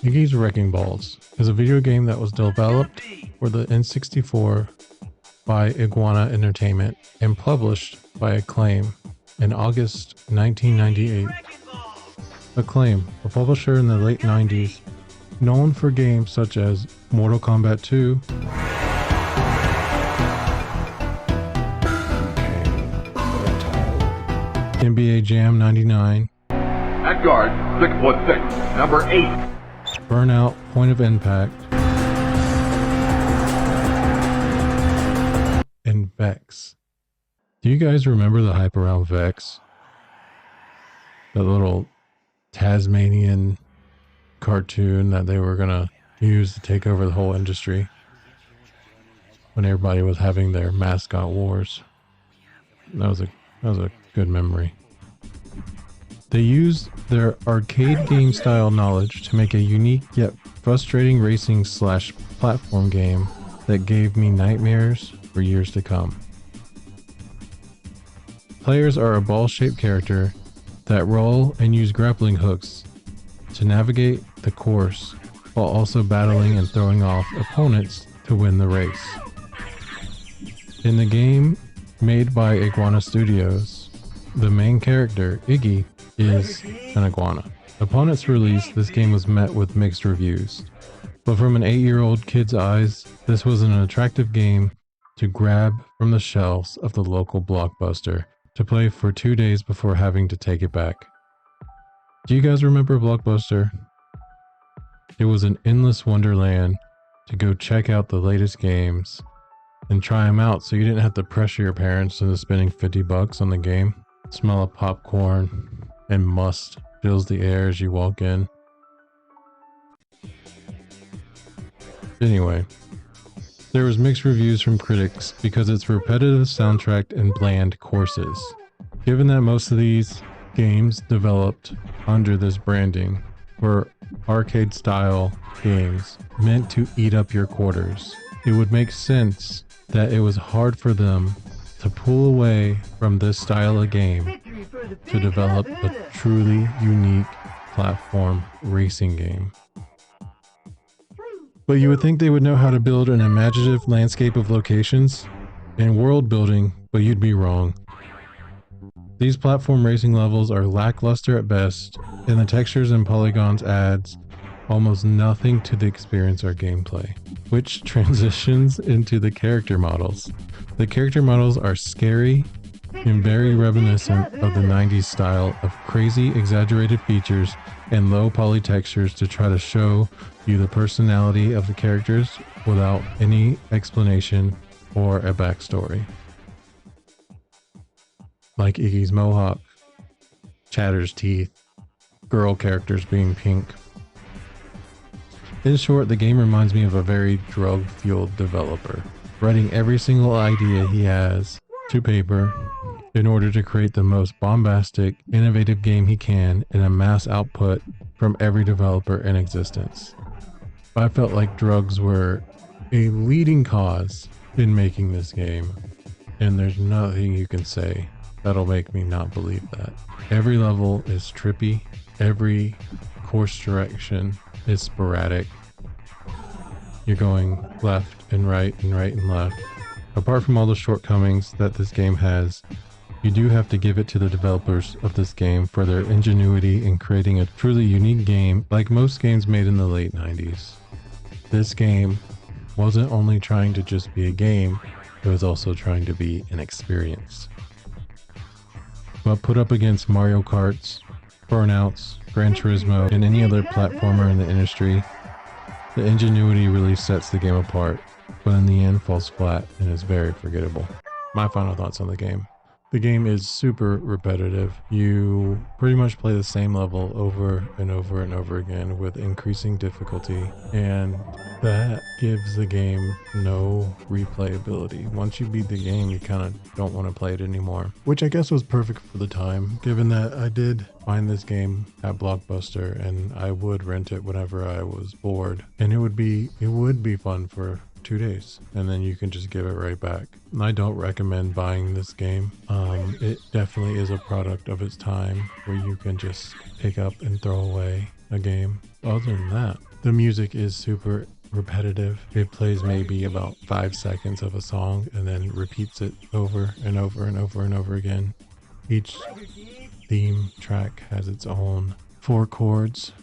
Iggy's Wrecking Balls is a video game that was developed for the N64 by Iguana Entertainment and published by Acclaim in August 1998. Acclaim, a publisher in the late 90s, known for games such as Mortal Kombat 2, NBA Jam 99, At guard, 6'6", number 8. Burnout Point of Impact, and Vex. Do you guys remember the hype around Vex? That little Tasmanian cartoon that they were gonna use to take over the whole industry when everybody was having their mascot wars. That was a good memory. They used their arcade game style knowledge to make a unique yet frustrating racing / platform game that gave me nightmares for years to come. Players are a ball-shaped character that roll and use grappling hooks to navigate the course while also battling and throwing off opponents to win the race. In the game made by Iguana Studios, the main character, Iggy, is an iguana. Upon its release, this game was met with mixed reviews. But from an 8-year-old kid's eyes, this was an attractive game to grab from the shelves of the local Blockbuster to play for 2 days before having to take it back. Do you guys remember Blockbuster? It was an endless wonderland to go check out the latest games and try them out so you didn't have to pressure your parents into spending $50 on the game. Smell of popcorn and must fills the air as you walk in. Anyway, there was mixed reviews from critics because its repetitive soundtrack and bland courses. Given that most of these games developed under this branding were arcade style games meant to eat up your quarters, it would make sense that it was hard for them to pull away from this style of game to develop a truly unique platform racing game. But you would think they would know how to build an imaginative landscape of locations and world building, but you'd be wrong. These platform racing levels are lackluster at best, and the textures and polygons adds almost nothing to the experience or gameplay, which transitions into the character models. The character models are scary and very reminiscent of the 90s style of crazy exaggerated features and low poly textures to try to show you the personality of the characters without any explanation or a backstory. Like Iggy's mohawk, Chatter's teeth, girl characters being pink. In short, the game reminds me of a very drug-fueled developer, writing every single idea he has to paper in order to create the most bombastic, innovative game he can in a mass output from every developer in existence. I felt like drugs were a leading cause in making this game, and there's nothing you can say that'll make me not believe that. Every level is trippy, every course direction is sporadic. You're going left and right and right and left. Apart from all the shortcomings that this game has, you do have to give it to the developers of this game for their ingenuity in creating a truly unique game like most games made in the late 90s. This game wasn't only trying to just be a game, it was also trying to be an experience. But put up against Mario Karts, Burnouts, Gran Turismo, and any other platformer in the industry, the ingenuity really sets the game apart, but in the end falls flat and is very forgettable. My final thoughts on the game. The game is super repetitive. You pretty much play the same level over and over and over again with increasing difficulty, and that gives the game no replayability. Once you beat the game, you kind of don't want to play it anymore, which I guess was perfect for the time, given that I did find this game at Blockbuster and I would rent it whenever I was bored, and it would be fun for 2 days, and then you can just give it right back. I don't recommend buying this game. It definitely is a product of its time where you can just pick up and throw away a game. Other than that, The music is super repetitive. It plays maybe about 5 seconds of a song and then repeats it over and over and over and over again. Each theme track has its own 4 chords,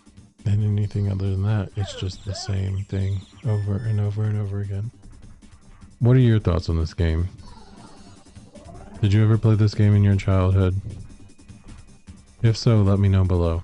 and anything other than that, it's just the same thing over and over and over again. What are your thoughts on this game? Did you ever play this game in your childhood? If so, let me know below.